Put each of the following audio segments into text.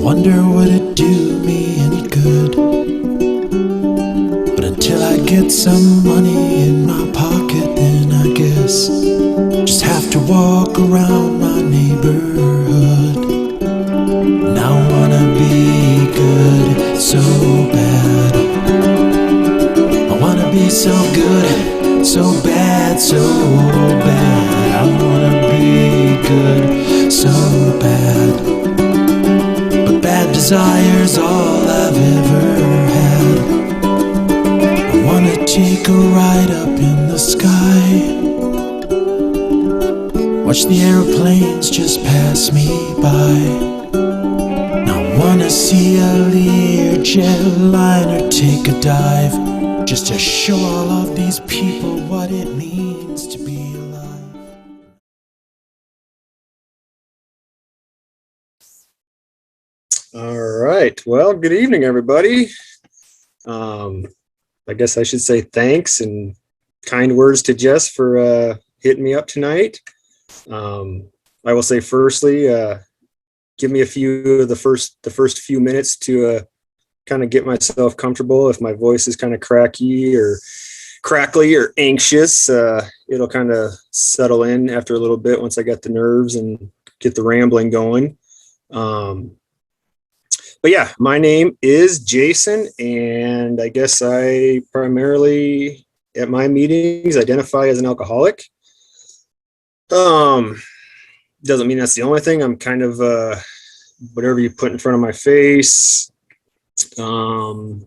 wonder would it do me any good? But until I get some money in my pocket, then I guess just have to walk around my neighborhood. And I wanna be good so bad. I wanna be so good, so bad, so bad. I wanna be good so bad. But bad desire's all I've ever had. I wanna take a ride up in the sky, watch the aeroplanes just pass me by. I wanna see a Learjet liner take a dive, just to show all of these people what it means to be alive. All right. Well, good evening, everybody. I guess I should say thanks and kind words to Jess for hitting me up tonight. I will say firstly, give me a few of the first few minutes to kind of get myself comfortable. If my voice is kind of cracky or crackly or anxious, it'll kind of settle in after a little bit once I get the nerves and get the rambling going. But yeah, my name is Jason, and I guess I primarily at my meetings identify as an alcoholic. Doesn't mean that's the only thing. I'm kind of whatever you put in front of my face, kind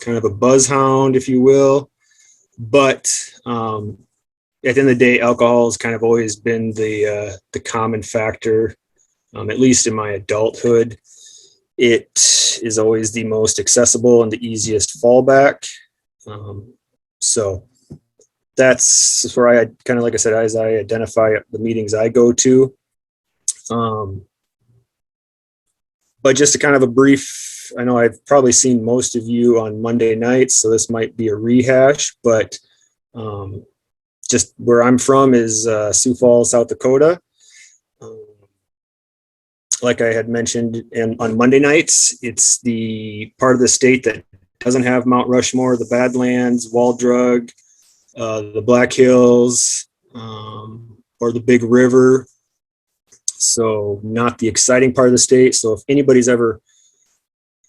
of a buzz hound, if you will. But at the end of the day, alcohol has kind of always been the common factor, at least in my adulthood. It is always the most accessible and the easiest fallback. So that's where I kind of, like I said, as I identify the meetings I go to. But just a kind of a brief, I know I've probably seen most of you on Monday nights, so this might be a rehash, but just where I'm from is Sioux Falls, South Dakota. Like I had mentioned, and on Monday nights, it's the part of the state that doesn't have Mount Rushmore, the Badlands, Wall Drug, the Black Hills, or the Big River. So not the exciting part of the state. So if anybody's ever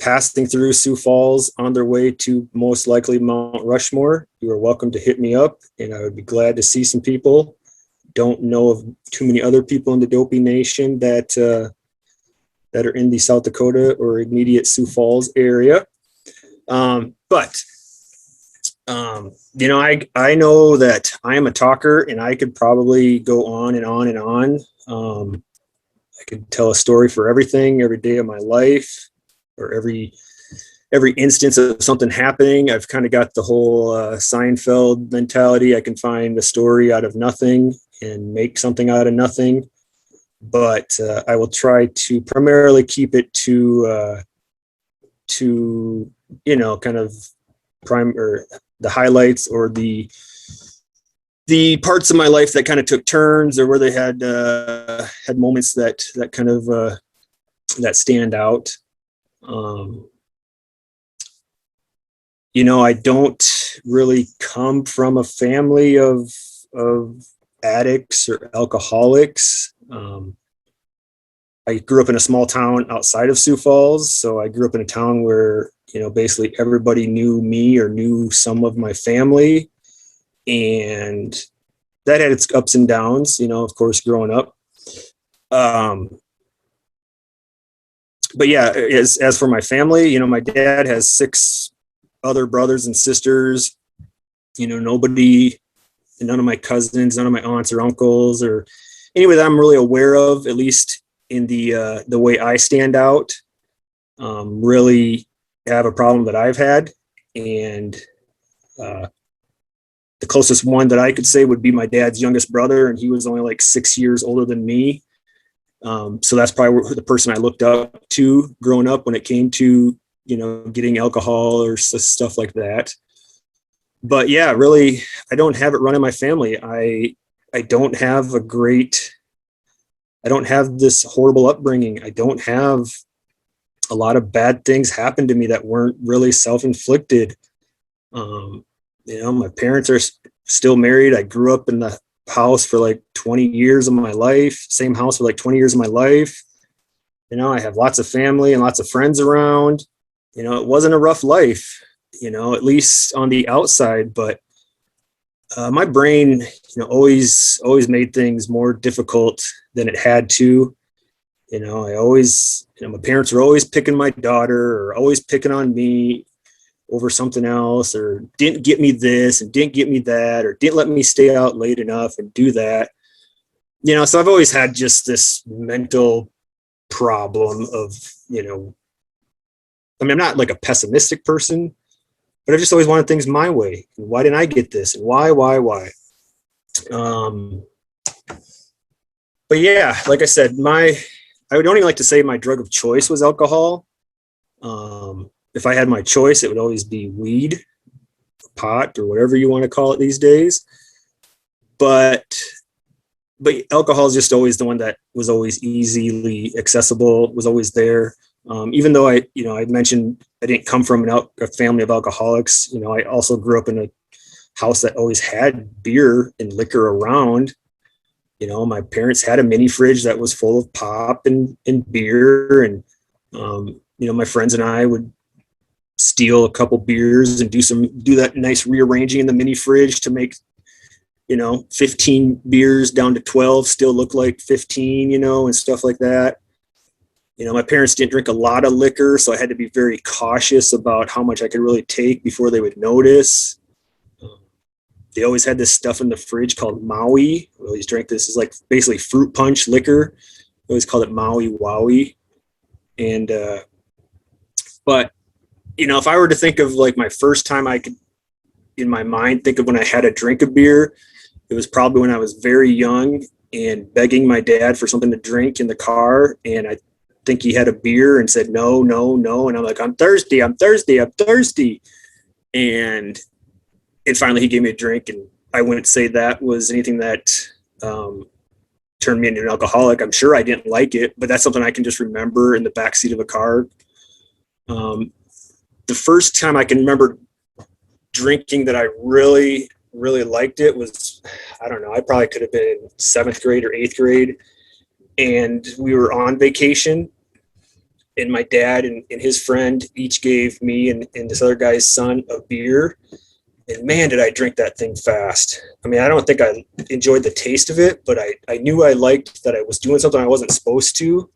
passing through Sioux Falls on their way to most likely Mount Rushmore, you are welcome to hit me up, and I would be glad to see some people. Don't know of too many other people in the Dopey Nation that are in the South Dakota or immediate Sioux Falls area. But I know that I am a talker, and I could probably go on and on and on. I could tell a story for everything, every day of my life, or every instance of something happening. I've kind of got the whole Seinfeld mentality. I can find a story out of nothing and make something out of nothing. But I will try to primarily keep it to kind of or the highlights or the parts of my life that kind of took turns, or where they had moments that kind of that stand out. I don't really come from a family of addicts or alcoholics. I grew up in a small town outside of Sioux Falls. So I grew up in a town where, basically everybody knew me or knew some of my family. And that had its ups and downs, of course, growing up. But yeah, as for my family, my dad has 6 other brothers and sisters. None of my cousins, none of my aunts or uncles or anyway that I'm really aware of, at least in the way I stand out, really have a problem that I've had. And the closest one that I could say would be my dad's youngest brother, and he was only like 6 years older than me. So that's probably the person I looked up to growing up when it came to, getting alcohol or stuff like that. But yeah, really, I don't have it run in my family. I don't have I don't have this horrible upbringing. I don't have a lot of bad things happened to me that weren't really self-inflicted. My parents are still married. I grew up in the house for like 20 years of my life, same house for like 20 years of my life. I have lots of family and lots of friends around. It wasn't a rough life, at least on the outside, but my brain, always made things more difficult than it had to. I always, my parents were always picking my daughter or always picking on me over something else, or didn't get me this and didn't get me that, or didn't let me stay out late enough and do that. So I've always had just this mental problem of, I'm not like a pessimistic person, but I just always wanted things my way. Why didn't I get this? And why? Um, but yeah, like I said, I would only like to say my drug of choice was alcohol. If I had my choice, it would always be weed, pot, or whatever you want to call it these days. But alcohol is just always the one that was always easily accessible, was always there. Even though I mentioned I didn't come from a family of alcoholics, I also grew up in a house that always had beer and liquor around. My parents had a mini fridge that was full of pop and beer. And, my friends and I would steal a couple beers and do that nice rearranging in the mini fridge to make, 15 beers down to 12 still look like 15, and stuff like that. My parents didn't drink a lot of liquor, so I had to be very cautious about how much I could really take before they would notice. They always had this stuff in the fridge called Maui. We always drank this. It's like basically fruit punch liquor. We always called it Maui Wowie. And, but, if I were to think of like my first time I could, in my mind, think of when I had a drink of beer, it was probably when I was very young and begging my dad for something to drink in the car. And I think he had a beer and said, no. And I'm like, I'm thirsty. And finally he gave me a drink, and I wouldn't say that was anything that turned me into an alcoholic. I'm sure I didn't like it, but that's something I can just remember in the backseat of a car. The first time I can remember drinking that I really, really liked it was, I don't know, I probably could have been in 7th grade or 8th grade. And we were on vacation, and my dad and his friend each gave me and this other guy's son a beer. And man, did I drink that thing fast. I mean, I don't think I enjoyed the taste of it, but I knew I liked that I was doing something I wasn't supposed to.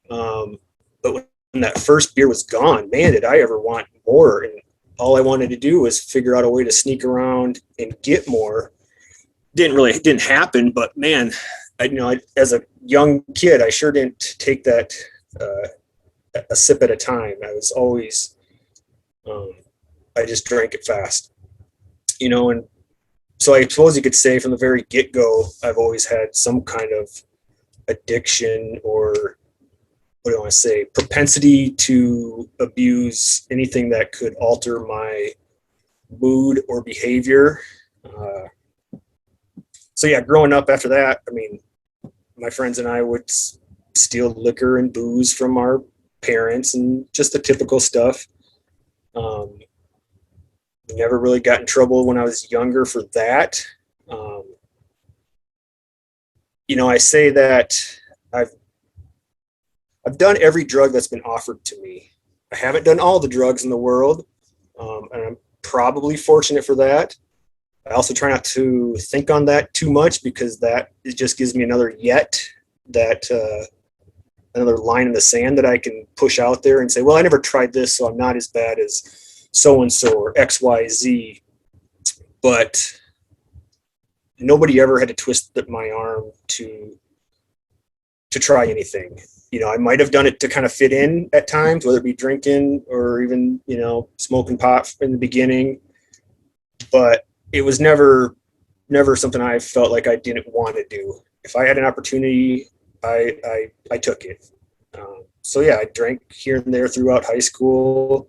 But when that first beer was gone, man, did I ever want more. And all I wanted to do was figure out a way to sneak around and get more. It didn't happen, but man, as a young kid, I sure didn't take that a sip at a time. I was always, I just drank it fast, and so I suppose you could say from the very get-go, I've always had some kind of addiction, or what do I want to say, propensity to abuse anything that could alter my mood or behavior. So yeah, growing up after that, I mean, my friends and I would steal liquor and booze from our parents and just the typical stuff. Never really got in trouble when I was younger for that. I say that I've done every drug that's been offered to me. I haven't done all the drugs in the world, and I'm probably fortunate for that. I also try not to think on that too much, because it just gives me another another line in the sand that I can push out there and say, well, I never tried this, so I'm not as bad as so-and-so or XYZ. But nobody ever had to twist my arm to try anything. I might have done it to kind of fit in at times, whether it be drinking or even, smoking pot in the beginning. But it was never something I felt like I didn't want to do. If I had an opportunity, I took it. So yeah, I drank here and there throughout high school.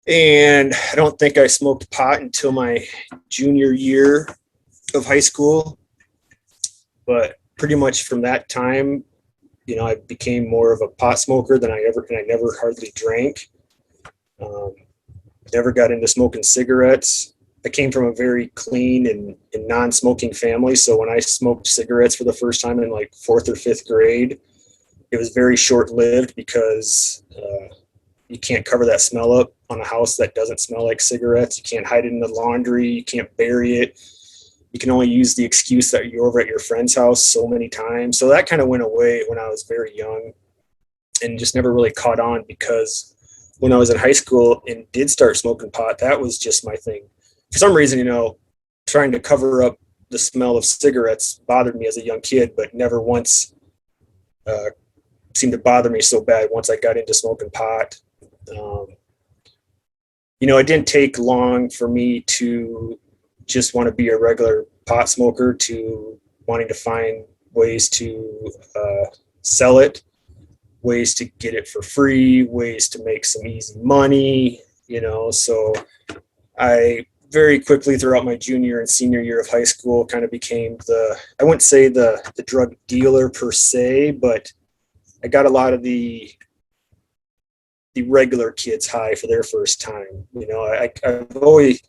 And I don't think I smoked pot until my junior year of high school. But pretty much from that time, I became more of a pot smoker and I never hardly drank. Um, Never got into smoking cigarettes. I came from a very clean and non-smoking family. So when I smoked cigarettes for the first time in like fourth or fifth grade, it was very short-lived because you can't cover that smell up on a house that doesn't smell like cigarettes. You can't hide it in the laundry. You can't bury it. You can only use the excuse that you're over at your friend's house so many times. So that kind of went away when I was very young and just never really caught on, because when I was in high school and did start smoking pot, that was just my thing. For some reason, trying to cover up the smell of cigarettes bothered me as a young kid, but never once uh, seemed to bother me so bad once I got into smoking pot. Um, it didn't take long for me to just want to be a regular pot smoker to wanting to find ways to sell it, ways to get it for free, ways to make some easy money, So I very quickly throughout my junior and senior year of high school kind of became I wouldn't say the drug dealer per se, but I got a lot of the regular kids high for their first time. I've always,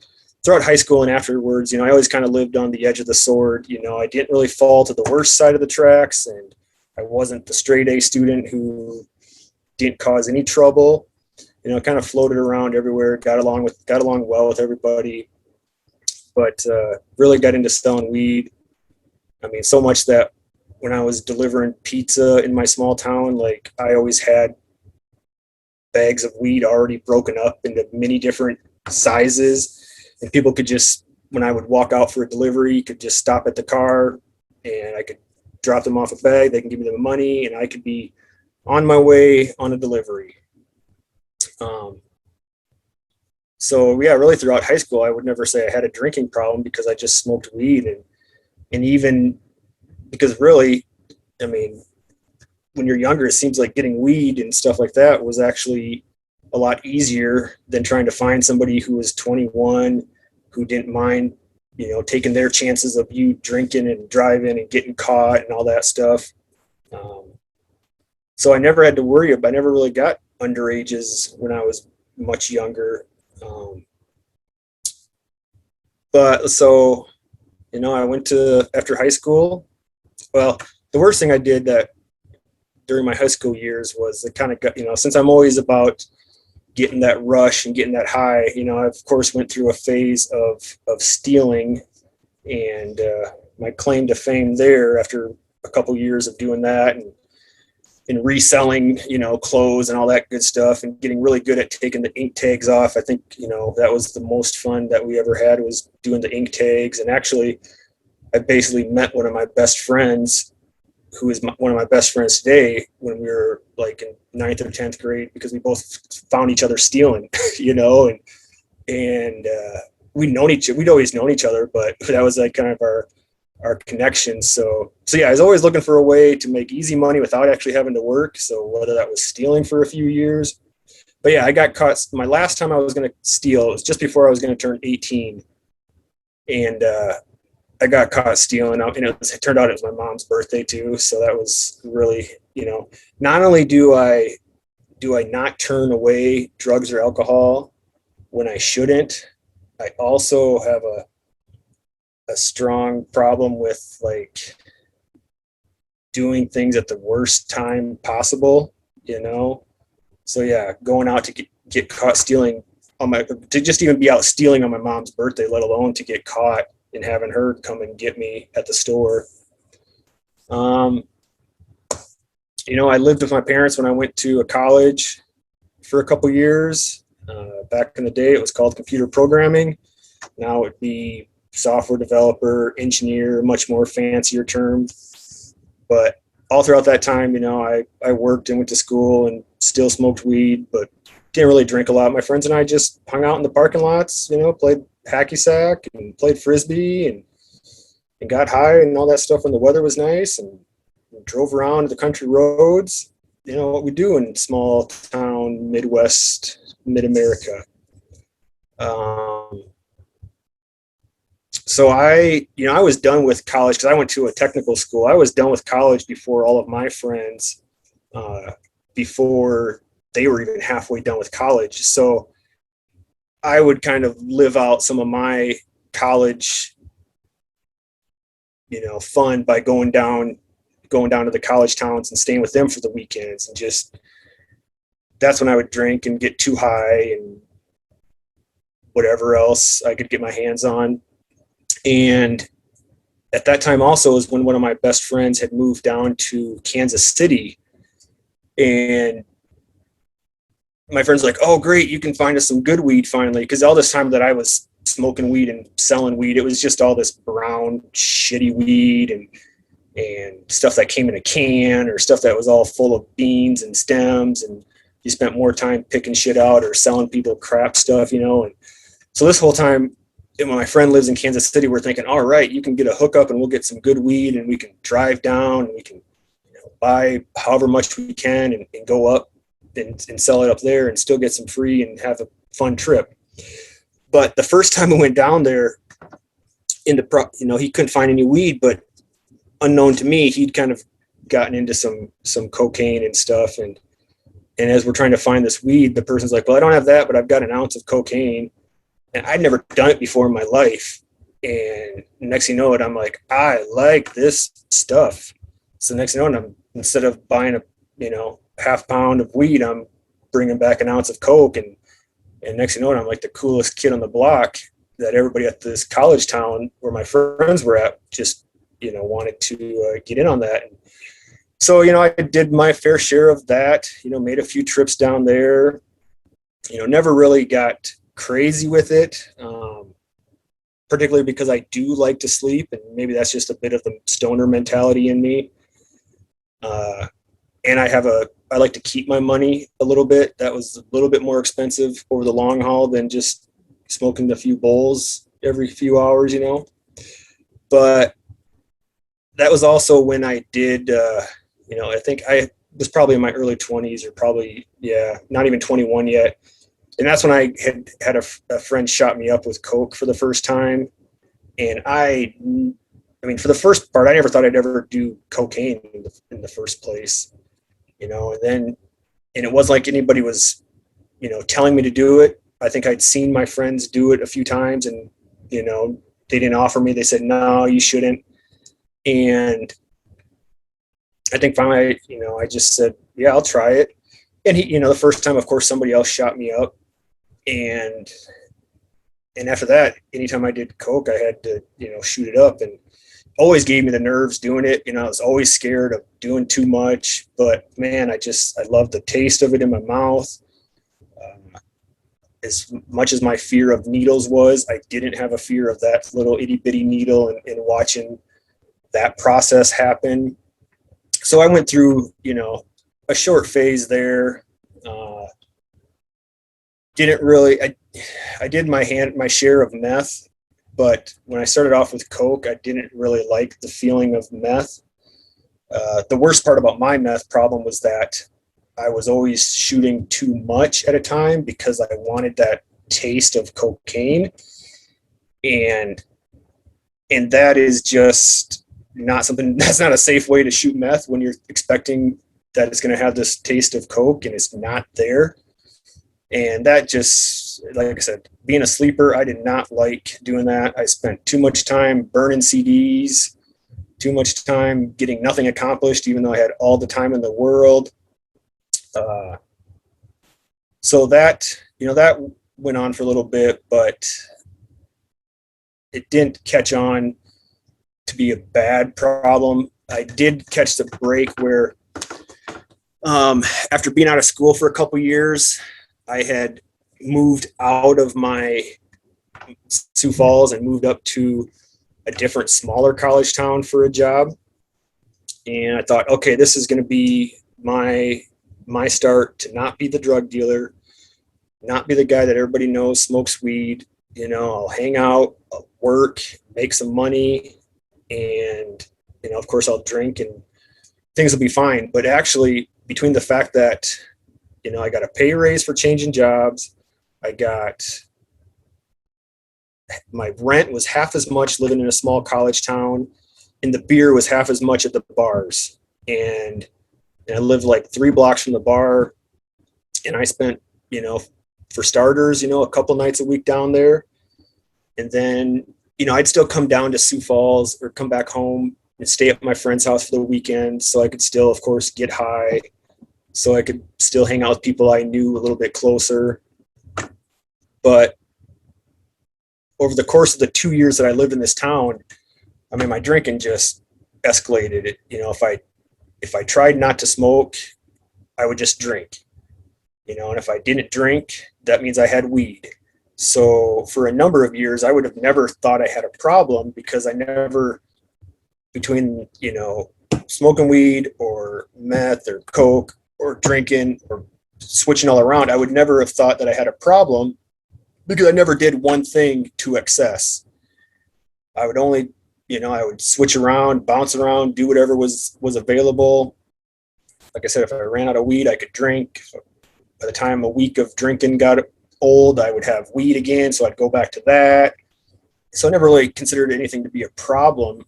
throughout high school and afterwards, I always kind of lived on the edge of the sword. I didn't really fall to the worst side of the tracks, and I wasn't the straight A student who didn't cause any trouble. Kind of floated around everywhere, got along well with everybody, but really got into selling weed. I mean, so much that when I was delivering pizza in my small town, like I always had bags of weed already broken up into many different sizes, and people could just, when I would walk out for a delivery, could just stop at the car and I could drop them off a bag. They can give me the money and I could be on my way on a delivery. So yeah, really throughout high school, I would never say I had a drinking problem because I just smoked weed, and even because really, I mean, when you're younger, it seems like getting weed and stuff like that was actually a lot easier than trying to find somebody who was 21 who didn't mind, taking their chances of you drinking and driving and getting caught and all that stuff. So I never had to worry about, I never really got underages when I was much younger. But so, I went to, after high school, well, the worst thing I did that during my high school years was it kind of got, since I'm always about getting that rush and getting that high, I of course went through a phase of stealing, and my claim to fame there after a couple years of doing that and reselling, clothes and all that good stuff, and getting really good at taking the ink tags off. I think, that was the most fun that we ever had, was doing the ink tags. And actually, I basically met one of my best friends, who is one of my best friends today, when we were like in 9th or 10th grade, because we both found each other stealing, and we'd always known each other, but that was like kind of our connection. So yeah, I was always looking for a way to make easy money without actually having to work. So whether that was stealing for a few years, but yeah, I got caught. My last time I was going to steal, it was just before I was going to turn 18, and I got caught stealing. And it turned out it was my mom's birthday too. So that was really, not only do I not turn away drugs or alcohol when I shouldn't, I also have a strong problem with like doing things at the worst time possible, So yeah, going out to get caught stealing to just even be out stealing on my mom's birthday, let alone to get caught and having her come and get me at the store. I lived with my parents when I went to a college for a couple years. Back in the day, it was called computer programming. Now it'd be software developer, engineer, much more fancier term. But all throughout that time, I worked and went to school and still smoked weed, but didn't really drink a lot. My friends and I just hung out in the parking lots, played hacky sack and played frisbee and got high and all that stuff when the weather was nice, and drove around the country roads, what we do in small town, Midwest, mid-America. So I was done with college because I went to a technical school. I was done with college before all of my friends before they were even halfway done with college. So I would kind of live out some of my college, fun by going down to the college towns and staying with them for the weekends, and just that's when I would drink and get too high and whatever else I could get my hands on. And at that time also is when one of my best friends had moved down to Kansas City, and my friend's like, "Oh, great, you can find us some good weed finally." Because all this time that I was smoking weed and selling weed, it was just all this brown, shitty weed and stuff that came in a can, or stuff that was all full of beans and stems, and you spent more time picking shit out or selling people crap stuff, And so this whole time, when my friend lives in Kansas City, we're thinking, all right, you can get a hookup and we'll get some good weed, and we can drive down and we can buy however much we can and go up and sell it up there and still get some free and have a fun trip. But the first time I went down there, he couldn't find any weed, but unknown to me, he'd kind of gotten into some cocaine and stuff. And as we're trying to find this weed, the person's like, "Well, I don't have that, but I've got an ounce of cocaine." And I'd never done it before in my life. And next thing you know it, I'm like, I like this stuff. So next thing you know, instead of buying a, half pound of weed, I'm bringing back an ounce of coke. And next thing you know it, I'm like the coolest kid on the block that everybody at this college town where my friends were at just, wanted to get in on that. And so, I did my fair share of that, made a few trips down there, never really got crazy with it, particularly because I do like to sleep, and maybe that's just a bit of the stoner mentality in me. And I like to keep my money a little bit. That was a little bit more expensive over the long haul than just smoking a few bowls every few hours, But that was also when I did, I think I was probably in my early 20s, or probably, not even 21 yet. And that's when I had a friend shot me up with coke for the first time. And I mean, for the first part, I never thought I'd ever do cocaine in the first place, and it wasn't like anybody was, telling me to do it. I think I'd seen my friends do it a few times, and, they didn't offer me. They said, "No, you shouldn't." And I think finally, I just said, "Yeah, I'll try it." And the first time, of course, somebody else shot me up. And after that, anytime I did coke, I had to, shoot it up, and always gave me the nerves doing it. I was always scared of doing too much, but man, I love the taste of it in my mouth. As much as my fear of needles was, I didn't have a fear of that little itty bitty needle and watching that process happen. So I went through, a short phase there. Didn't really, I did my share of meth, but when I started off with coke, I didn't really like the feeling of meth. The worst part about my meth problem was that I was always shooting too much at a time because I wanted that taste of cocaine. And that is just not something, that's not a safe way to shoot meth when you're expecting that it's going to have this taste of coke and it's not there. And that just, like I said, being a sleeper, I did not like doing that. I spent too much time burning CDs, too much time getting nothing accomplished, even though I had all the time in the world. So that, that went on for a little bit, but it didn't catch on to be a bad problem. I did catch the break where, after being out of school for a couple years, I had moved out of my Sioux Falls and moved up to a different, smaller college town for a job. And I thought, okay, this is going to be my start to not be the drug dealer, not be the guy that everybody knows smokes weed. I'll hang out, I'll work, make some money, and, of course I'll drink and things will be fine. But actually, between the fact that, I got a pay raise for changing jobs, my rent was half as much living in a small college town, and the beer was half as much at the bars. And and I lived like 3 blocks from the bar. And I spent, for starters, a couple nights a week down there. And then, I'd still come down to Sioux Falls or come back home and stay at my friend's house for the weekend. So I could still, of course, get high. So I could still hang out with people I knew a little bit closer. But over the course of the 2 years that I lived in this town, I mean, my drinking just escalated. If I tried not to smoke, I would just drink. And if I didn't drink, that means I had weed. So for a number of years, I would have never thought I had a problem because I never, between, smoking weed or meth or coke or drinking or switching all around, I would never have thought that I had a problem because I never did one thing to excess. I would only, I would switch around, bounce around, do whatever was available. Like I said, if I ran out of weed, I could drink. By the time a week of drinking got old, I would have weed again, so I'd go back to that. So I never really considered anything to be a problem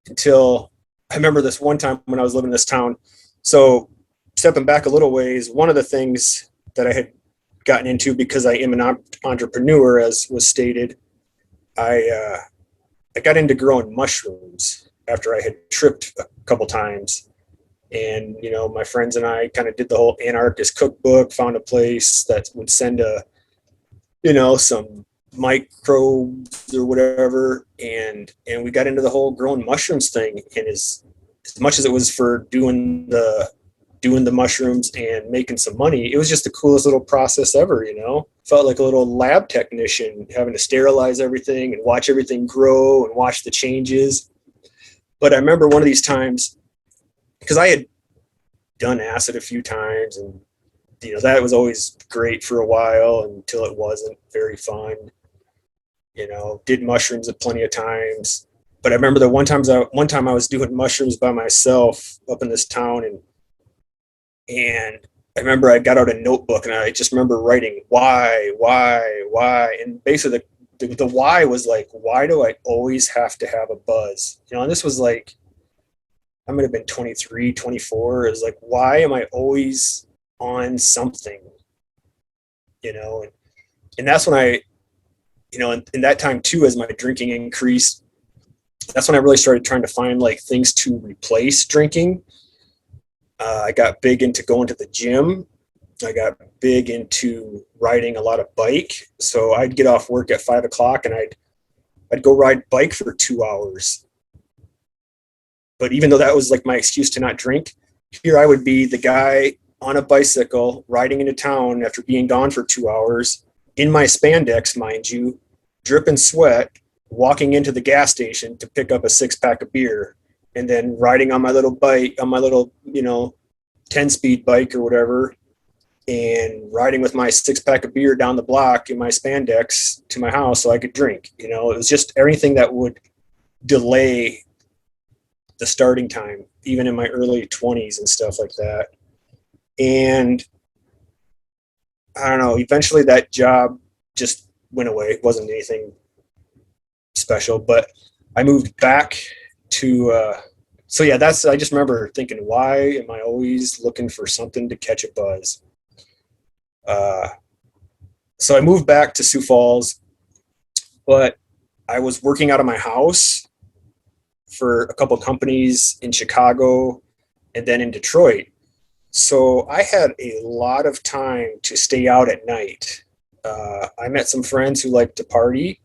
until I remember this one time when I was living in this town. So stepping back a little ways, one of the things that I had gotten into because I am an entrepreneur, as was stated, I got into growing mushrooms after I had tripped a couple times. And, my friends and I kind of did the whole anarchist cookbook, found a place that would send some microbes or whatever. And we got into the whole growing mushrooms thing. And as much as it was for doing the mushrooms and making some money, it was just the coolest little process ever, felt like a little lab technician having to sterilize everything and watch everything grow and watch the changes. But I remember one of these times, because I had done acid a few times, and that was always great for a while until it wasn't very fun. Did mushrooms plenty of times, but I remember that one time I was doing mushrooms by myself up in this town, and I remember I got out a notebook and I just remember writing why, and basically the why was like, why do I always have to have a buzz? And this was like, I might have been 23, 24. It was like, why am I always on something? And that's when I, in that time too, as my drinking increased, that's when I really started trying to find like things to replace drinking. I got big into going to the gym. I got big into riding a lot of bike. So I'd get off work at 5 o'clock and I'd go ride bike for 2 hours. But even though that was like my excuse to not drink, here I would be the guy on a bicycle riding into town after being gone for 2 hours in my spandex, mind you, dripping sweat, walking into the gas station to pick up a 6-pack of beer, and then riding on my little bike, on my little, 10-speed bike or whatever, and riding with my 6-pack of beer down the block in my spandex to my house so I could drink. It was just everything that would delay the starting time, even in my early 20s and stuff like that. And I don't know, eventually that job just went away. It wasn't anything special, but I moved back to, I just remember thinking, why am I always looking for something to catch a buzz? So I moved back to Sioux Falls, but I was working out of my house for a couple of companies in Chicago and then in Detroit. So I had a lot of time to stay out at night. I met some friends who liked to party.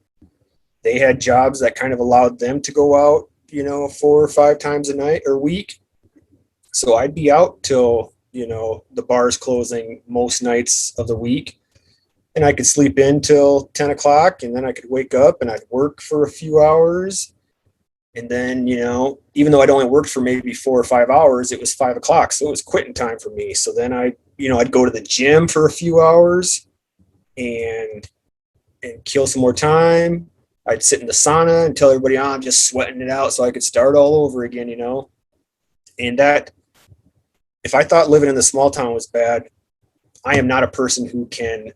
They had jobs that kind of allowed them to go out, 4 or 5 times a night or week. So I'd be out till, the bar's closing most nights of the week. And I could sleep in till 10 o'clock, and then I could wake up and I'd work for a few hours. And then, even though I'd only worked for maybe 4 or 5 hours, it was 5 o'clock. So it was quitting time for me. So then I'd go to the gym for a few hours and kill some more time. I'd sit in the sauna and tell everybody, I'm just sweating it out so I could start all over again, And that, if I thought living in the small town was bad, I am not a person who can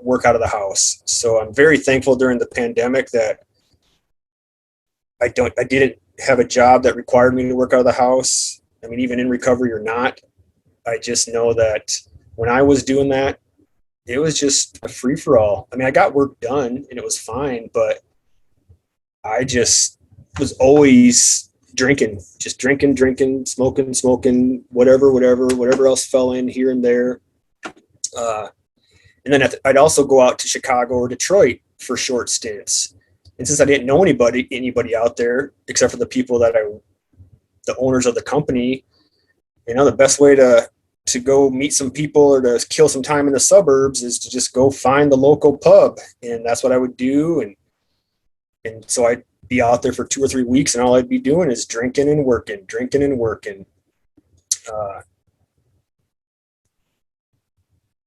work out of the house. So I'm very thankful during the pandemic that I didn't have a job that required me to work out of the house. I mean, even in recovery or not, I just know that when I was doing that, it was just a free for all. I mean, I got work done and it was fine, but I just was always drinking, just drinking, smoking, whatever else fell in here and there. Uh, and then I'd also go out to Chicago or Detroit for short stints. And since I didn't know anybody out there except for the people the owners of the company, the best way to go meet some people or to kill some time in the suburbs is to just go find the local pub. And that's what I would do. And so I'd be out there for 2 or 3 weeks and all I'd be doing is drinking and working.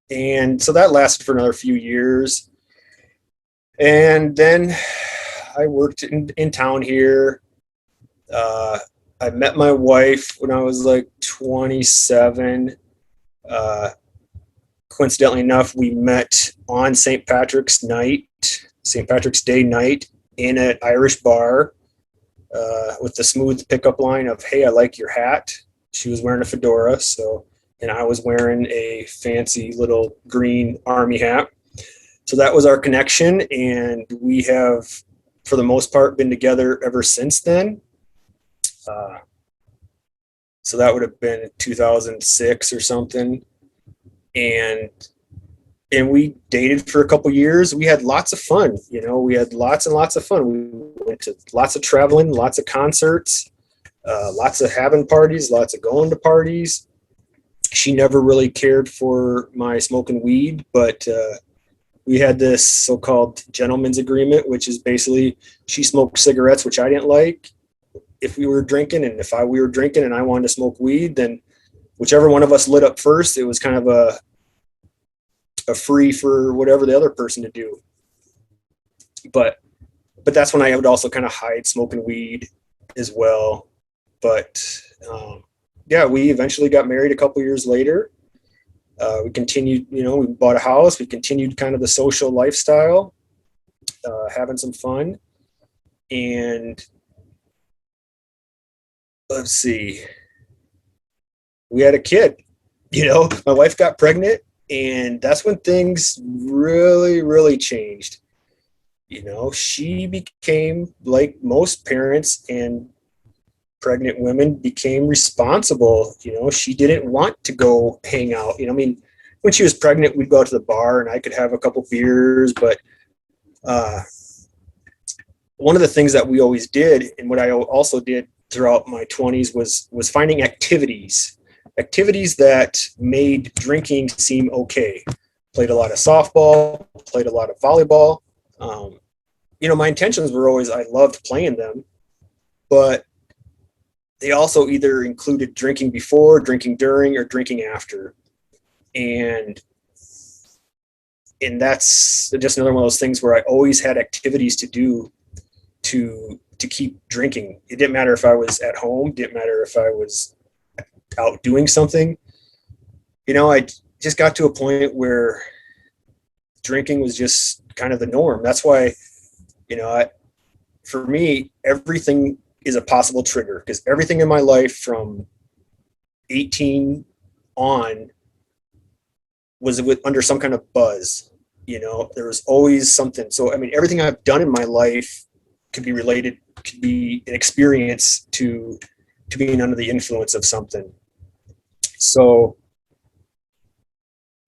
And so that lasted for another few years. And then I worked in town here. I met my wife when I was like 27. Coincidentally enough, we met on St. Patrick's Day night in an Irish bar with the smooth pickup line of, "Hey, I like your hat." She was wearing a fedora, and I was wearing a fancy little green army hat. So that was our connection, and we have, for the most part, been together ever since then. So that would have been 2006 or something. And we dated for a couple years. We had lots of fun. We had lots and lots of fun. We went to lots of traveling, lots of concerts, lots of having parties, lots of going to parties. She never really cared for my smoking weed, but we had this so-called gentleman's agreement, which is basically she smoked cigarettes, which I didn't like if we were drinking. And if we were drinking and I wanted to smoke weed, then whichever one of us lit up first, it was kind of a free for whatever the other person to do. But that's when I would also kind of hide smoking weed as well. But yeah, we eventually got married a couple years later. We continued, we bought a house. We continued kind of the social lifestyle, having some fun. And let's see, we had a kid. My wife got pregnant, and that's when things really, really changed. She became, like most parents and pregnant women, became responsible. She didn't want to go hang out. I mean, when she was pregnant, we'd go out to the bar and I could have a couple beers, but one of the things that we always did, and what I also did throughout my 20s, was finding activities that made drinking seem okay. Played a lot of softball, played a lot of volleyball. My intentions were always, I loved playing them, but they also either included drinking before, drinking during, or drinking after. And that's just another one of those things where I always had activities to do to keep drinking. It didn't matter if I was at home, didn't matter if I was out doing something. I just got to a point where drinking was just kind of the norm. That's why, for me, everything is a possible trigger, because everything in my life from 18 on was under some kind of buzz. There was always something. So, I mean, everything I've done in my life could be an experience to being under the influence of something. So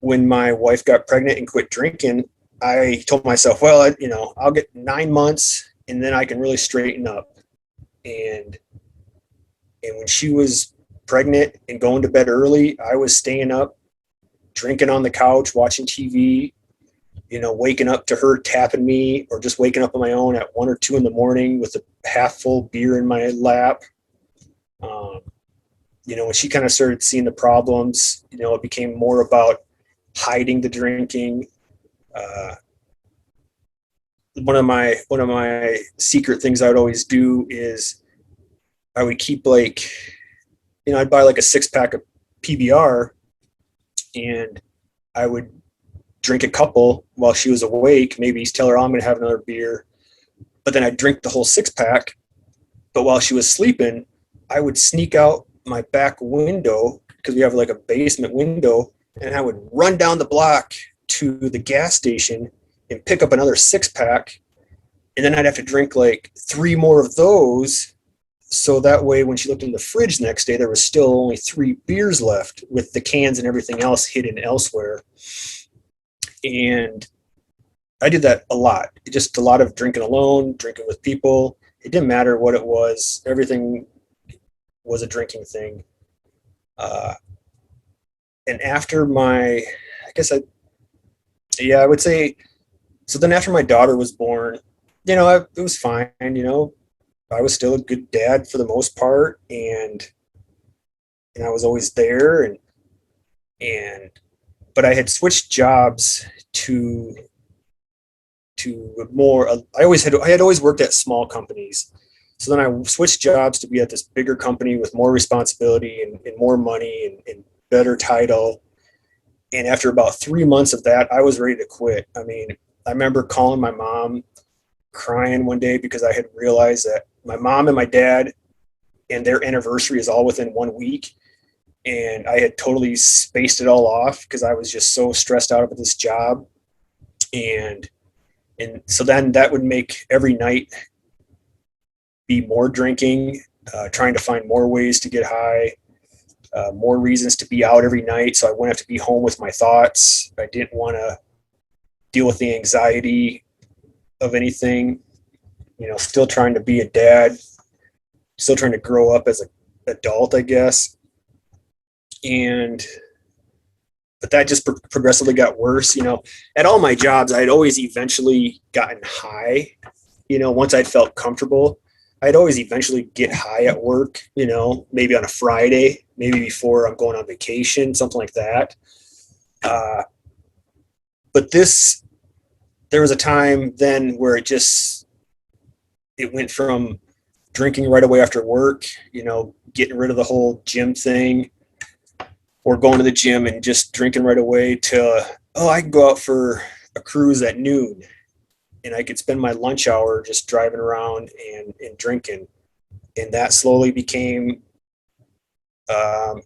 when my wife got pregnant and quit drinking, I told myself, well, I'll get 9 months and then I can really straighten up. And when she was pregnant and going to bed early, I was staying up, drinking on the couch, watching TV, waking up to her tapping me, or just waking up on my own at 1 or 2 in the morning with a half full beer in my lap. When she kind of started seeing the problems, it became more about hiding the drinking. One of my secret things I would always do is I would keep I'd buy like a 6-pack of PBR, and I would drink a couple while she was awake, maybe tell her, oh, I'm going to have another beer. But then I'd drink the whole 6-pack. But while she was sleeping, I would sneak out my back window, because we have like a basement window, and I would run down the block to the gas station and pick up another 6-pack. And then I'd have to drink like 3 more of those. So that way, when she looked in the fridge the next day, there was still only 3 beers left with the cans and everything else hidden elsewhere. And I did that a lot. Just a lot of drinking alone, drinking with people. It didn't matter what it was. Everything was a drinking thing. And after I would say, so then after my daughter was born, it was fine. I was still a good dad for the most part, and I was always there, and but I had switched jobs to more. I had always worked at small companies, so then I switched jobs to be at this bigger company with more responsibility and more money and better title. And after about 3 months of that, I was ready to quit. I mean, I remember calling my mom, crying one day because I had realized that my mom and my dad and their anniversary is all within 1 week. And I had totally spaced it all off because I was just so stressed out about this job. And so then that would make every night be more drinking, trying to find more ways to get high, more reasons to be out every night. So I wouldn't have to be home with my thoughts. I didn't want to deal with the anxiety of anything, still trying to be a dad, still trying to grow up as an adult, I guess. But that just progressively got worse. At all my jobs, I'd always eventually gotten high. Once I'd felt comfortable, I'd always eventually get high at work, maybe on a Friday, maybe before I'm going on vacation, something like that. But there was a time then where it went from drinking right away after work, getting rid of the whole gym thing, or going to the gym and just drinking right away, to, I can go out for a cruise at noon and I could spend my lunch hour just driving around and drinking. And that slowly became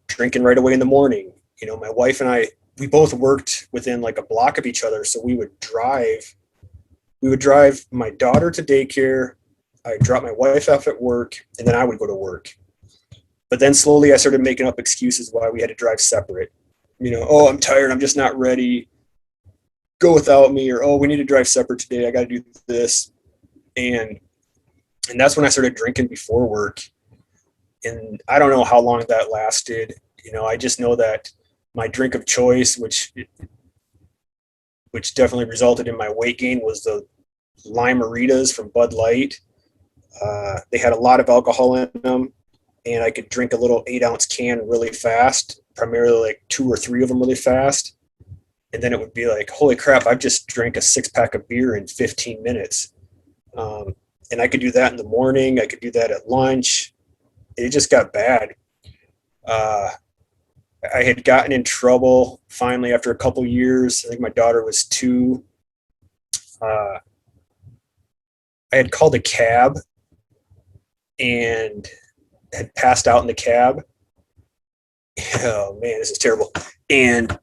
drinking right away in the morning. My wife and I, we both worked within like a block of each other. So we would drive my daughter to daycare. I'd drop my wife off at work, and then I would go to work. But then slowly I started making up excuses why we had to drive separate. I'm tired, I'm just not ready. Go without me, or, we need to drive separate today, I got to do this. And that's when I started drinking before work. And I don't know how long that lasted. I just know that my drink of choice, which definitely resulted in my weight gain, was the Lime-A-Ritas from Bud Light. They had a lot of alcohol in them, and I could drink a little 8-ounce can really fast, primarily like 2 or 3 of them really fast. And then it would be like, holy crap, I've just drank a 6-pack of beer in 15 minutes. And I could do that in the morning. I could do that at lunch. It just got bad. I had gotten in trouble finally after a couple years. I think my daughter was 2. I had called a cab and had passed out in the cab. Oh man, this is terrible. And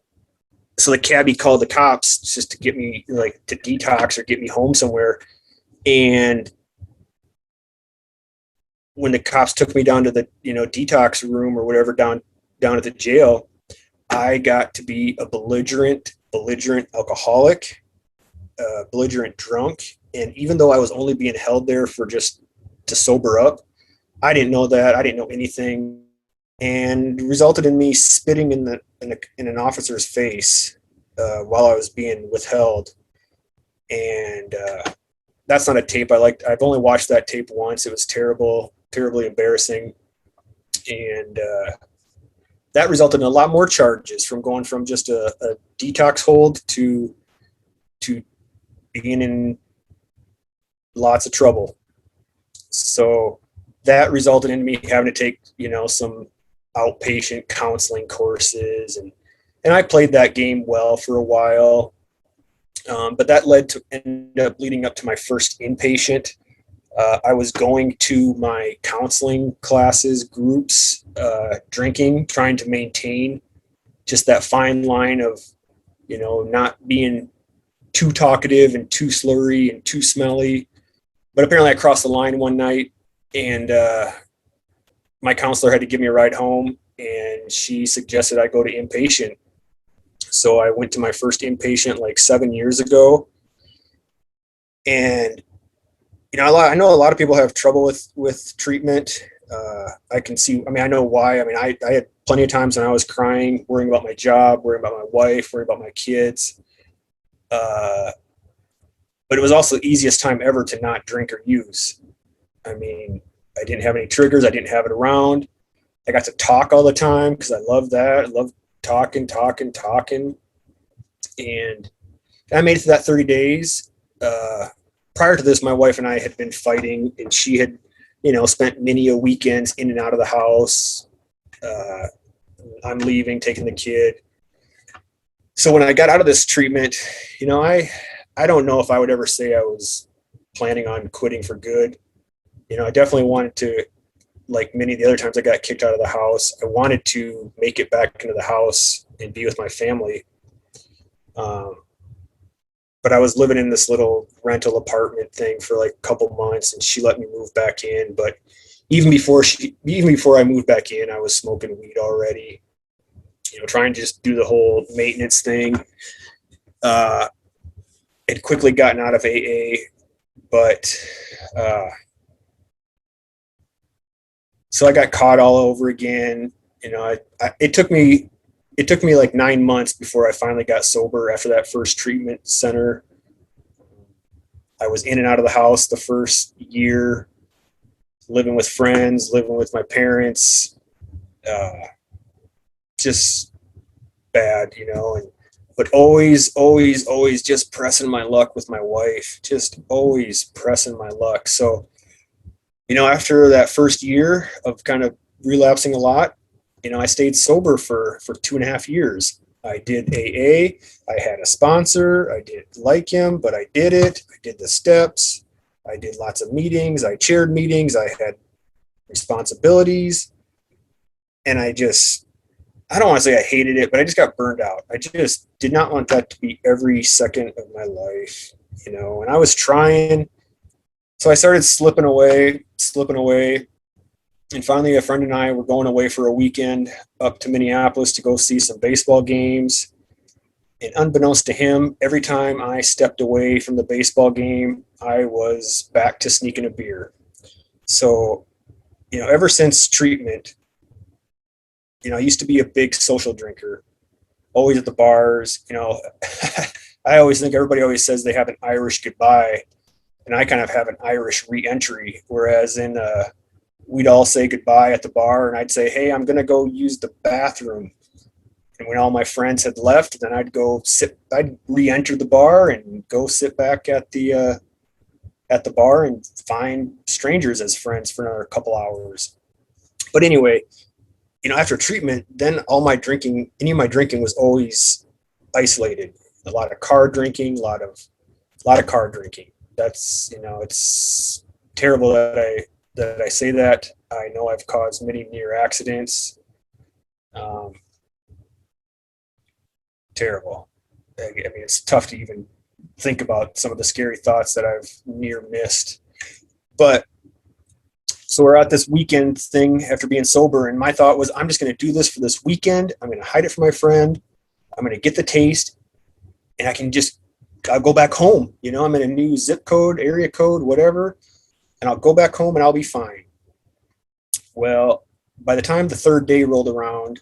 so the cabbie called the cops just to get me, like, to detox or get me home somewhere. And when the cops took me down to the, detox room or whatever down at the jail, I got to be a belligerent alcoholic, belligerent drunk. And even though I was only being held there for just to sober up, I didn't know that. I didn't know anything, and resulted in me spitting in an officer's face while I was being withheld. And that's not a tape I liked. I've only watched that tape once. It was terrible, terribly embarrassing. And that resulted in a lot more charges, from going from just a detox hold to being in lots of trouble. So that resulted in me having to take, some outpatient counseling courses, and I played that game well for a while. But that ended up leading up to my first inpatient I was going to my counseling classes, groups, drinking, trying to maintain just that fine line of, not being too talkative and too slurry and too smelly. But apparently I crossed the line one night, and my counselor had to give me a ride home, and she suggested I go to inpatient. So I went to my first inpatient like 7 years ago. And I know a lot of people have trouble with treatment. I can see. I mean, I know why. I mean, I had plenty of times when I was crying, worrying about my job, worrying about my wife, worrying about my kids. Uh, but it was also the easiest time ever to not drink or use. I mean, I didn't have any triggers. I didn't have it around. I got to talk all the time because I love that. I love talking. And I made it to that 30 days. Prior to this, my wife and I had been fighting, and she had, spent many a weekends in and out of the house. I'm leaving, taking the kid. So when I got out of this treatment, I don't know if I would ever say I was planning on quitting for good. I definitely wanted to, like many of the other times I got kicked out of the house, I wanted to make it back into the house and be with my family. But I was living in this little rental apartment thing for like a couple months, and she let me move back in. But even before I moved back in, I was smoking weed already, trying to just do the whole maintenance thing. Had quickly gotten out of AA, but so I got caught all over again. It took me like 9 months before I finally got sober after that first treatment center. I was in and out of the house the first year, living with friends, living with my parents, just bad, but always just pressing my luck with my wife, just always pressing my luck. So, after that first year of kind of relapsing a lot, I stayed sober for 2.5 years. I did AA. I had a sponsor. I didn't like him, but I did it. I did the steps. I did lots of meetings. I chaired meetings. I had responsibilities. And I don't want to say I hated it, but I just got burned out. I just did not want that to be every second of my life, and I was trying. So I started slipping away. And finally, a friend and I were going away for a weekend up to Minneapolis to go see some baseball games. And unbeknownst to him, every time I stepped away from the baseball game, I was back to sneaking a beer. So, ever since treatment, I used to be a big social drinker, always at the bars. I always think everybody always says they have an Irish goodbye, and I kind of have an Irish re-entry, whereas we'd all say goodbye at the bar, and I'd say, hey, I'm going to go use the bathroom. And when all my friends had left, then I'd re-enter the bar and go sit back at the bar and find strangers as friends for another couple hours. But anyway, after treatment, then any of my drinking was always isolated. A lot of car drinking, a lot of car drinking. That's, it's terrible that I say that. I know I've caused many near accidents. Terrible. I mean, it's tough to even think about some of the scary thoughts that I've near missed. But so we're at this weekend thing after being sober, and my thought was, I'm just going to do this for this weekend. I'm going to hide it from my friend. I'm going to get the taste, and I'll go back home. I'm in a new zip code, area code, whatever, and I'll go back home and I'll be fine. Well, by the time the third day rolled around,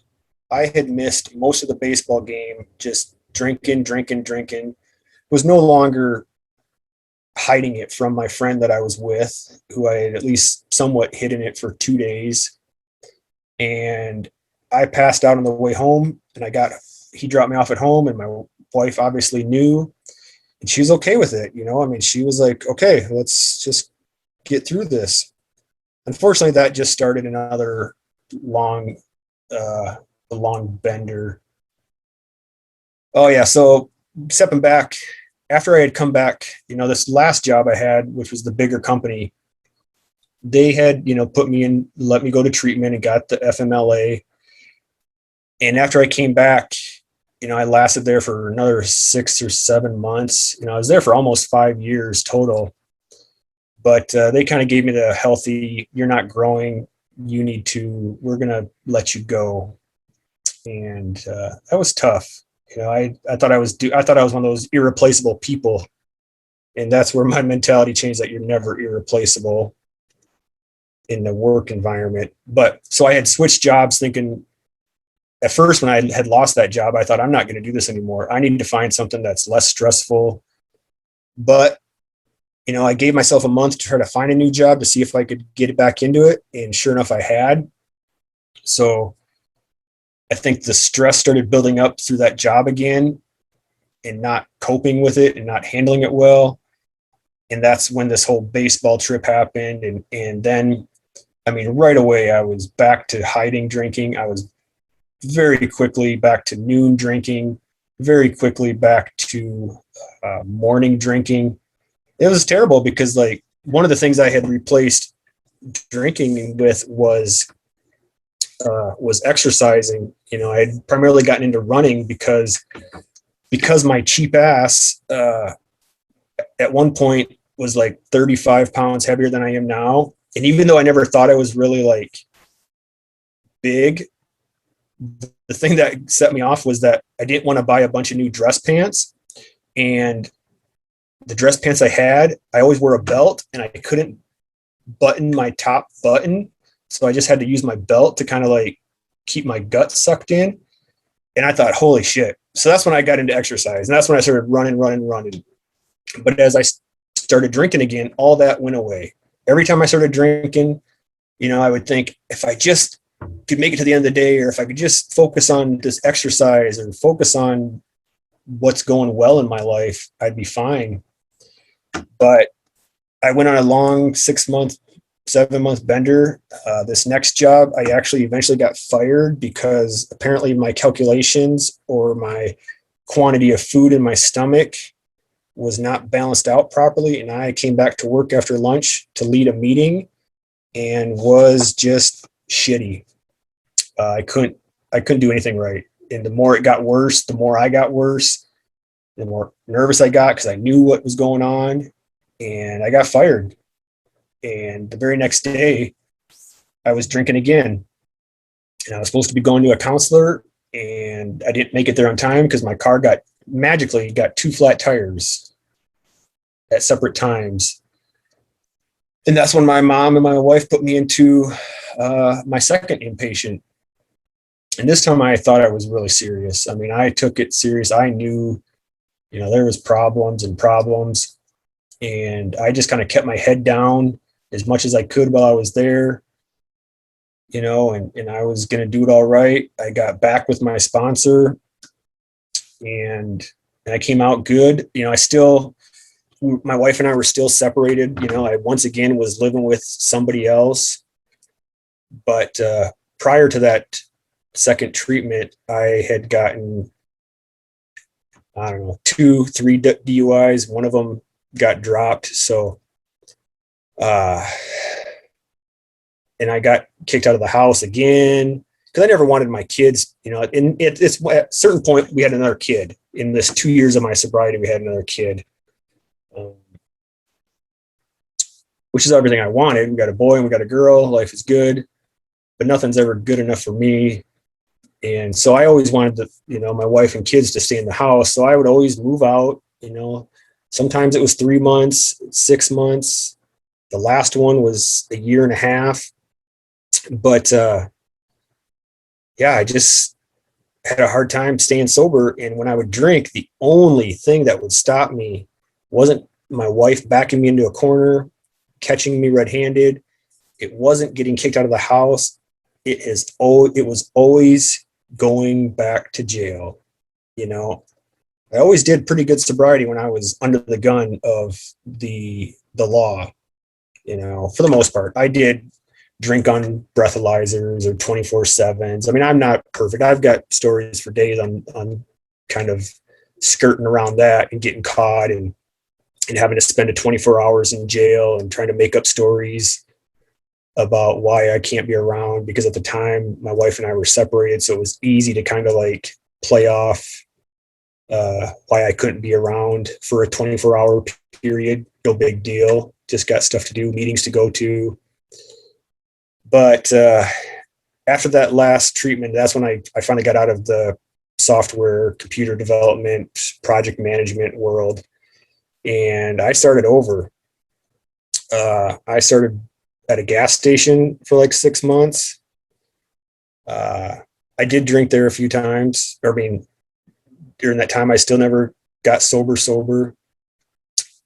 I had missed most of the baseball game, just drinking. Was no longer hiding it from my friend that I was with, who I had at least somewhat hidden it for 2 days. And I passed out on the way home, and he dropped me off at home, and my wife obviously knew, and she was okay with it. I mean, she was like, okay, let's just get through this. Unfortunately, that just started another long bender. Oh yeah. So stepping back, after I had come back, this last job I had, which was the bigger company, they had, put me in, let me go to treatment and got the FMLA. And after I came back, I lasted there for another 6 or 7 months. I was there for almost 5 years total. But they kind of gave me the healthy, you're not growing, we're going to let you go. And that was tough. I thought I was one of those irreplaceable people. And that's where my mentality changed, that you're never irreplaceable in the work environment. But so I had switched jobs thinking, at first when I had lost that job, I thought, I'm not going to do this anymore. I need to find something that's less stressful. But, I gave myself a month to try to find a new job to see if I could get it back into it. And sure enough, I had. So I think the stress started building up through that job again and not coping with it and not handling it well. And that's when this whole baseball trip happened. And then, right away, I was back to hiding drinking. I was very quickly back to noon drinking, very quickly back to morning drinking. It was terrible because, like, one of the things I had replaced drinking with was exercising. I had primarily gotten into running because my cheap ass at one point was like 35 pounds heavier than I am now. And even though I never thought I was really like big, the thing that set me off was that I didn't want to buy a bunch of new dress pants. And the dress pants I had, I always wore a belt and I couldn't button my top button. So I just had to use my belt to kind of like keep my gut sucked in. And I thought, holy shit. So that's when I got into exercise. And that's when I started running. But as I started drinking again, all that went away. Every time I started drinking, I would think, if I just could make it to the end of the day, or if I could just focus on this exercise or focus on what's going well in my life, I'd be fine. But I went on a long 6-month, 7-month bender. This next job, I actually eventually got fired because apparently my calculations or my quantity of food in my stomach was not balanced out properly. And I came back to work after lunch to lead a meeting and was just shitty. I couldn't do anything right. And the more it got worse, the more I got worse, the more nervous I got because I knew what was going on, and I got fired. And the very next day, I was drinking again. And I was supposed to be going to a counselor, and I didn't make it there on time because my car magically got 2 flat tires at separate times. And that's when my mom and my wife put me into my second inpatient. And this time I thought I was really serious. I took it serious. I knew, there was problems. And I just kind of kept my head down as much as I could while I was there, and I was going to do it all right. I got back with my sponsor and I came out good. My wife and I were still separated. I once again was living with somebody else. But prior to that second treatment, I had gotten, 2-3 DUIs. One of them got dropped. So, and I got kicked out of the house again because I never wanted my kids, and it's at a certain point we had another kid. In this 2 years of my sobriety, we had another kid, which is everything I wanted. We got a boy and we got a girl. Life is good, but nothing's ever good enough for me. And so I always wanted my wife and kids to stay in the house. So I would always move out, sometimes it was 3 months, 6 months. The last one was a year and a half. But I just had a hard time staying sober. And when I would drink, the only thing that would stop me wasn't my wife backing me into a corner, catching me red-handed. It wasn't getting kicked out of the house. It was always going back to jail. I always did pretty good sobriety when I was under the gun of the law. For the most part, I did drink on breathalyzers or 24/7s. I'm not perfect. I've got stories for days on kind of skirting around that and getting caught and having to spend 24 hours in jail and trying to make up stories. about why I can't be around, because at the time my wife and I were separated. So it was easy to kind of like play off why I couldn't be around for a 24-hour period. No big deal. Just got stuff to do, meetings to go to. But after that last treatment, that's when I finally got out of the software, computer development, project management world. And I started over. I started at a gas station for like 6 months. I did drink there a few times. I mean, during that time, I still never got sober.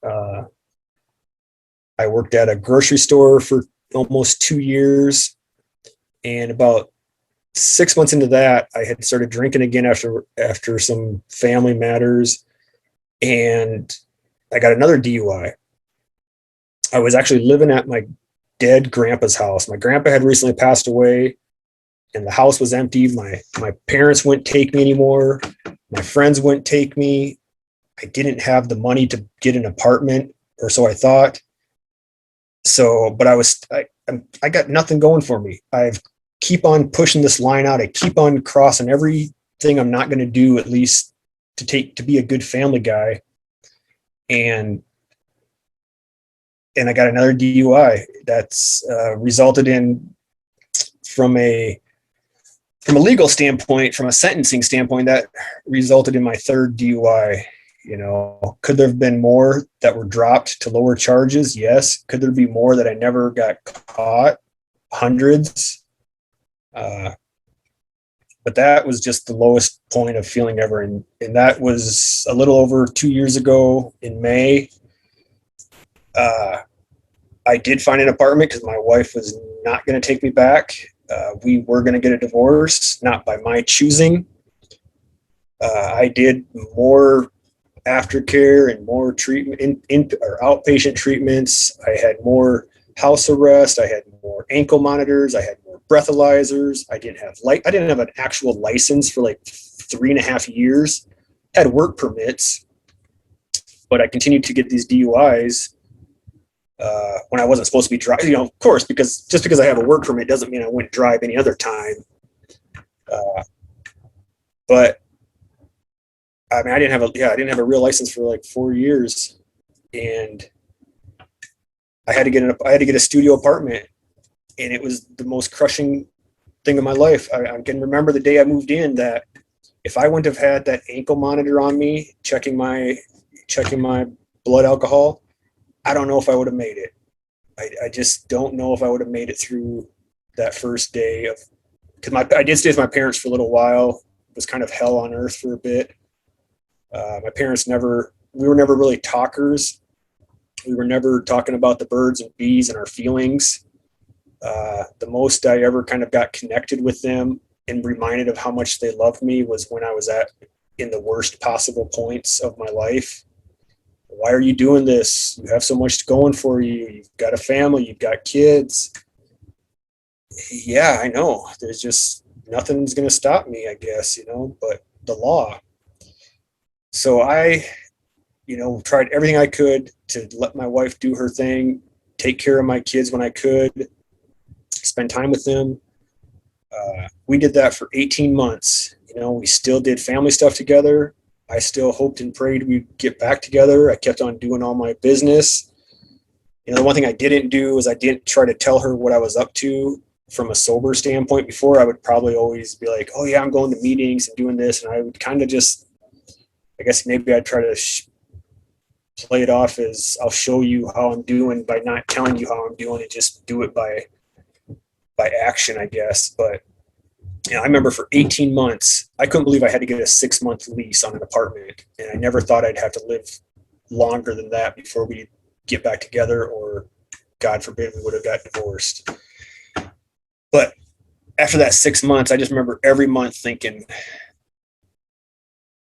Uh, I worked at a grocery store for almost 2 years. And about 6 months into that, I had started drinking again after some family matters. And I got another DUI. I was actually living at my dead grandpa's house. My grandpa had recently passed away, and the house was empty. My parents wouldn't take me anymore. My friends wouldn't take me. I didn't have the money to get an apartment, or so I thought. So, but I got nothing going for me. I keep on pushing this line out. I keep on crossing everything I'm not going to do, at least to be a good family guy. And I got another DUI that's resulted in, from a legal standpoint, from a sentencing standpoint, that resulted in my third DUI. You know, could there have been more that were dropped to lower charges? Yes. Could there be more that I never got caught? Hundreds. But that was just the lowest point of feeling ever. And that was a little over 2 years ago in May. I did find an apartment because my wife was not going to take me back. We were going to get a divorce, not by my choosing. I did more aftercare and more treatment or outpatient treatments. I had more house arrest. I had more ankle monitors. I had more breathalyzers. I didn't have an actual license for like 3.5 years. Had work permits, but I continued to get these DUIs when I wasn't supposed to be driving. You know, of course, because just because I have a work permit doesn't mean I wouldn't drive any other time. But I mean, I didn't have a real license for like 4 years, and I had to get a studio apartment, and it was the most crushing thing of my life. I can remember the day I moved in, that if I wouldn't have had that ankle monitor on me, checking my blood alcohol, I don't know if I would have made it. I just don't know if I would have made it through that first day of, because I did stay with my parents for a little while. It was kind of hell on earth for a bit. My parents we were never really talkers. We were never talking about the birds and bees and our feelings. The most I ever kind of got connected with them and reminded of how much they loved me was when I was in the worst possible points of my life. Why are you doing this? You have so much going for you. You've got a family. You've got kids. Yeah, I know. There's just nothing's going to stop me, I guess, but the law. So I, tried everything I could to let my wife do her thing, take care of my kids when I could, spend time with them. We did that for 18 months. We still did family stuff together. I still hoped and prayed we'd get back together. I kept on doing all my business. The one thing I didn't do is I didn't try to tell her what I was up to from a sober standpoint. Before, I would probably always be like, oh yeah, I'm going to meetings and doing this. And I would kind of just, I guess maybe I'd try to play it off as I'll show you how I'm doing by not telling you how I'm doing, and just do it by action, I guess. But I remember for 18 months, I couldn't believe I had to get a 6-month lease on an apartment. And I never thought I'd have to live longer than that before we get back together, or God forbid we would have got divorced. But after that 6 months, I just remember every month thinking,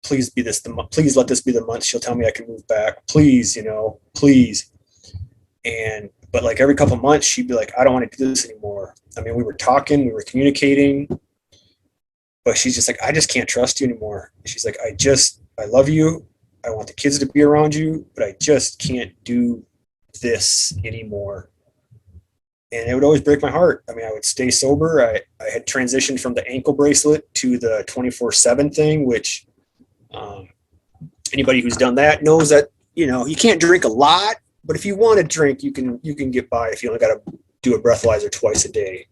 please let this be the month she'll tell me I can move back. Please, please. But like every couple of months, she'd be like, I don't want to do this anymore. I mean, we were talking, we were communicating, but she's just like, I just can't trust you anymore. She's like, I love you. I want the kids to be around you, but I just can't do this anymore. and it would always break my heart. I mean, I would stay sober. I had transitioned from the ankle bracelet to the 24/7 thing, which um, anybody who's done that knows that, you can't drink a lot, but if you want to drink, you can get by if you only got to do a breathalyzer twice a day.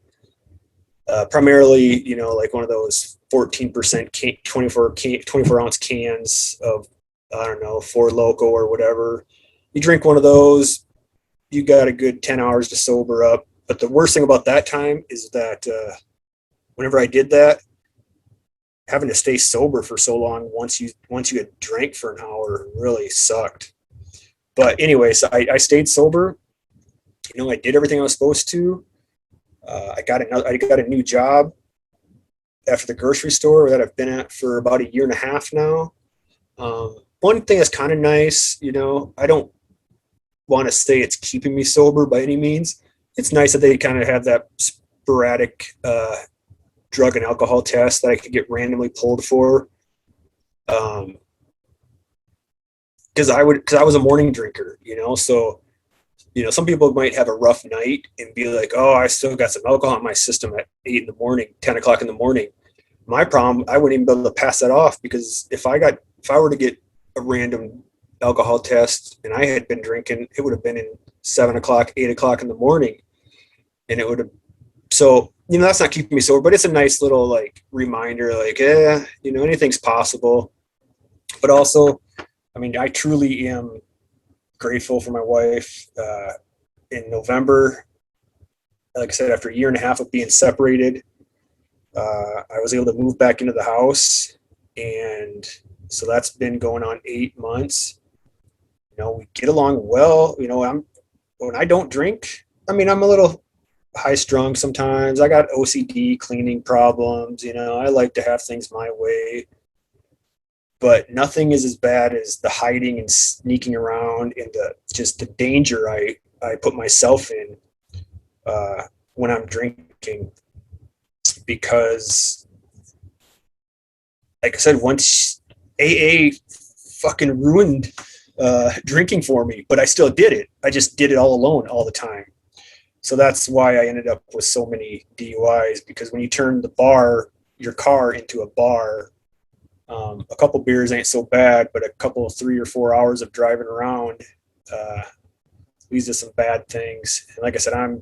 Primarily, like one of those 14% 24 ounce cans of, I don't know, Four Loco or whatever. You drink one of those, you got a good 10 hours to sober up. But the worst thing about that time is that whenever I did that, having to stay sober for so long once you had drank for an hour really sucked. But anyways, I stayed sober. I did everything I was supposed to. I got a new job after the grocery store that I've been at for about a year and a half now. One thing that's kind of nice, I don't want to say it's keeping me sober by any means. It's nice that they kind of have that sporadic drug and alcohol test that I could get randomly pulled for. Because I was a morning drinker, so some people might have a rough night and be like, oh, I still got some alcohol in my system at 8 in the morning, 10 o'clock in the morning. My problem, I wouldn't even be able to pass that off, because if I were to get a random alcohol test and I had been drinking, it would have been in 7 o'clock, 8 o'clock in the morning. And it would have, so, that's not keeping me sober, but it's a nice little like reminder, like, anything's possible. But also, I mean, I truly am grateful for my wife. In November, like I said, after a year and a half of being separated, I was able to move back into the house, and so that's been going on 8 months. We get along well. When I don't drink, I mean, I'm a little high strung sometimes. I got OCD cleaning problems. I like to have things my way, but nothing is as bad as the hiding and sneaking around and just the danger I put myself in when I'm drinking. Because, like I said, once AA fucking ruined drinking for me, but I still did it. I just did it all alone all the time. So that's why I ended up with so many DUIs, because when you turn your car into a bar, a couple beers ain't so bad, but a couple of 3 or 4 hours of driving around leads to some bad things. And like I said, I'm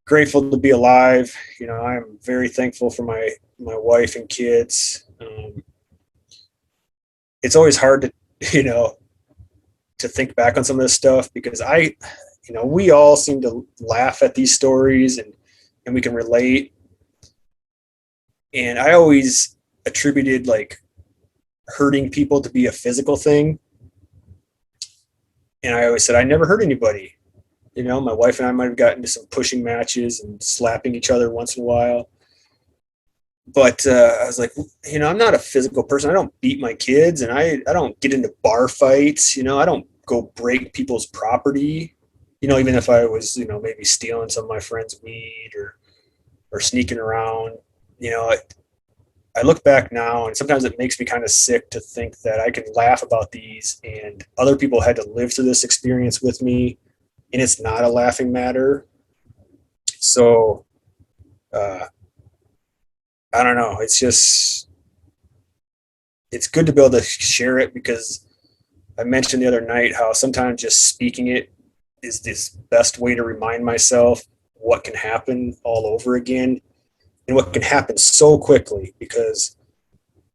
grateful to be alive. I'm very thankful for my wife and kids. It's always hard to think back on some of this stuff, because we all seem to laugh at these stories and we can relate. And I always attributed like hurting people to be a physical thing. And I always said, I never hurt anybody. My wife and I might have gotten into some pushing matches and slapping each other once in a while. But I was like, I'm not a physical person. I don't beat my kids, and I don't get into bar fights. I don't go break people's property. Even if I was, maybe stealing some of my friends' weed or sneaking around. I look back now, and sometimes it makes me kind of sick to think that I can laugh about these, and other people had to live through this experience with me, and it's not a laughing matter. So, I don't know. It's good to be able to share it, because I mentioned the other night how sometimes just speaking it is this best way to remind myself what can happen all over again, and what can happen so quickly, because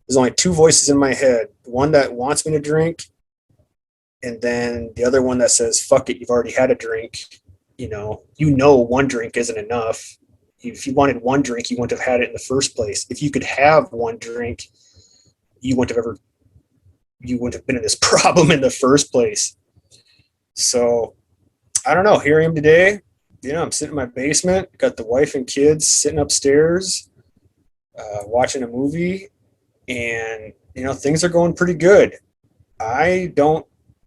there's only two voices in my head. One that wants me to drink, and then the other one that says, fuck it, you've already had a drink. One drink isn't enough. If you wanted one drink, you wouldn't have had it in the first place. If you could have one drink, you wouldn't have been in this problem in the first place. So I don't know. Here I am today. I'm sitting in my basement, got the wife and kids sitting upstairs, watching a movie, and things are going pretty good. I don't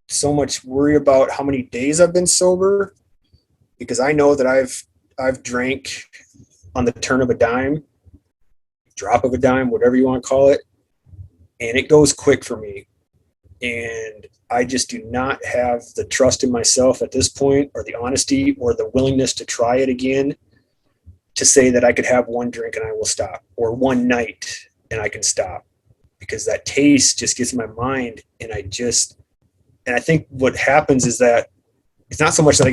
so much worry about how many days I've been sober, because I know that I've drank on the turn of a dime, drop of a dime, whatever you want to call it, and it goes quick for me. And I just do not have the trust in myself at this point, or the honesty, or the willingness to try it again, to say that I could have one drink and I will stop, or one night and I can stop, because that taste just gets in my mind. And I think what happens is that it's not so much that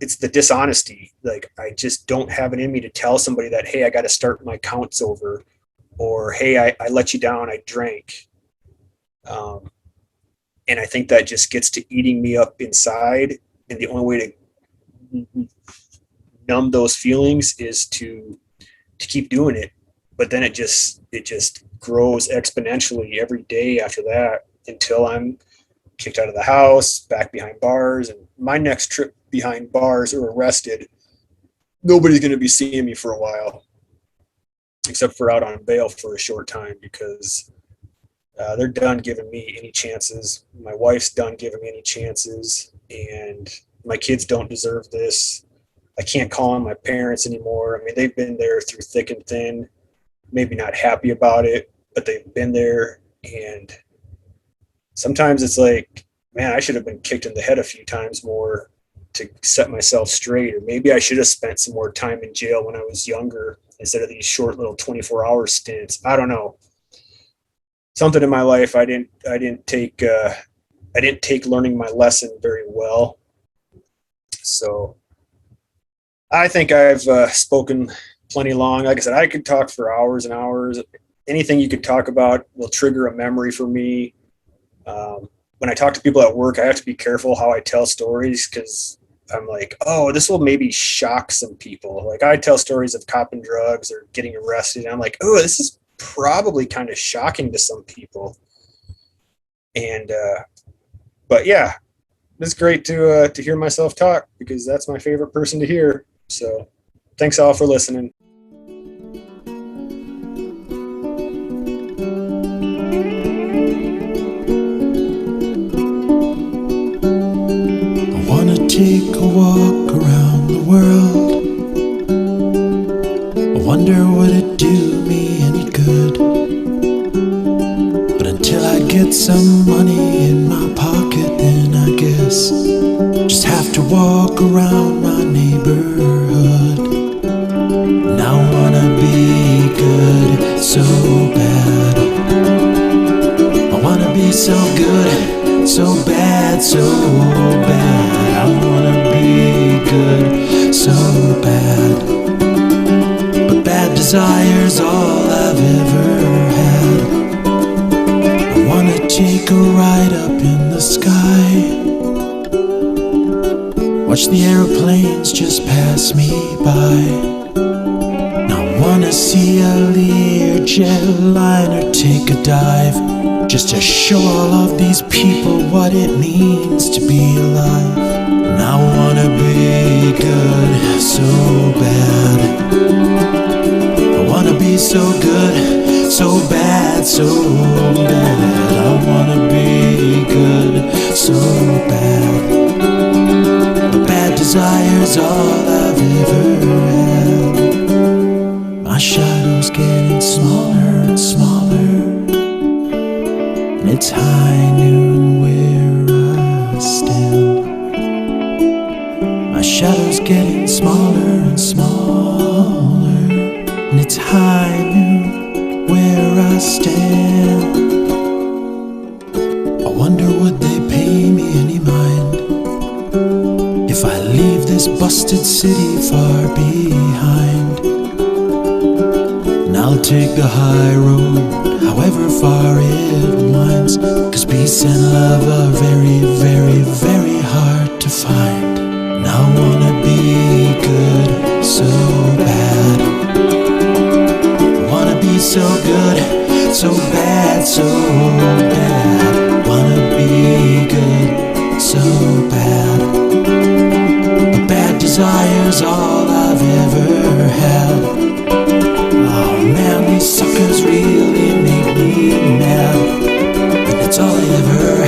it's the dishonesty. Like, I just don't have it in me to tell somebody that, hey, I got to start my counts over, or, hey, I let you down, I drank. And I think that just gets to eating me up inside. And the only way to numb those feelings is to keep doing it. But then it just grows exponentially every day after that, until I'm kicked out of the house, back behind bars. And my next trip behind bars or arrested, nobody's going to be seeing me for a while, except for out on bail for a short time, because they're done giving me any chances. My wife's done giving me any chances, and my kids don't deserve this. I can't call on my parents anymore. I mean, they've been there through thick and thin, maybe not happy about it, but they've been there. And sometimes it's like, man, I should have been kicked in the head a few times more to set myself straight. Or maybe I should have spent some more time in jail when I was younger, instead of these short little 24-hour stints. I don't know. Something in my life, I didn't take learning my lesson very well. So I think I've spoken plenty long. Like I said, I could talk for hours and hours. Anything you could talk about will trigger a memory for me. When I talk to people at work, I have to be careful how I tell stories, because I'm like, oh, this will maybe shock some people. Like, I tell stories of copping drugs or getting arrested, and I'm like, oh, this is probably kind of shocking to some people. And but yeah, it's great to hear myself talk, because that's my favorite person to hear. So thanks all for listening. I wanna take a walk around the world. I wonder would it do me any good? But until I get some money in my pocket, then I guess just have to walk around my neighborhood. And I wanna be good so bad. I wanna be so good, so bad, so bad. I wanna be good so bad. But bad desire's all I've ever had. I wanna take a ride up in the sky, watch the aeroplanes just pass me by. I wanna see a Lear jet liner take a dive, just to show all of these people what it means to be alive. And I wanna be good so bad. I wanna be so good, so bad, so bad. I wanna be good so bad. But bad desire's all I've ever had. My shadow's getting smaller and smaller, and it's high noon where I stand. My shadow's getting smaller and smaller, and it's high noon where I stand. I wonder would they pay me any mind if I leave this busted city far behind? And I'll take the high road, however far it winds, 'cause peace and love are very, very, very hard to find. And I wanna be good so bad. I wanna be so good, so bad, so bad. Wanna be good so bad. But bad desire's all I've ever had. Oh man, these suckers really make me mad, and it's all I ever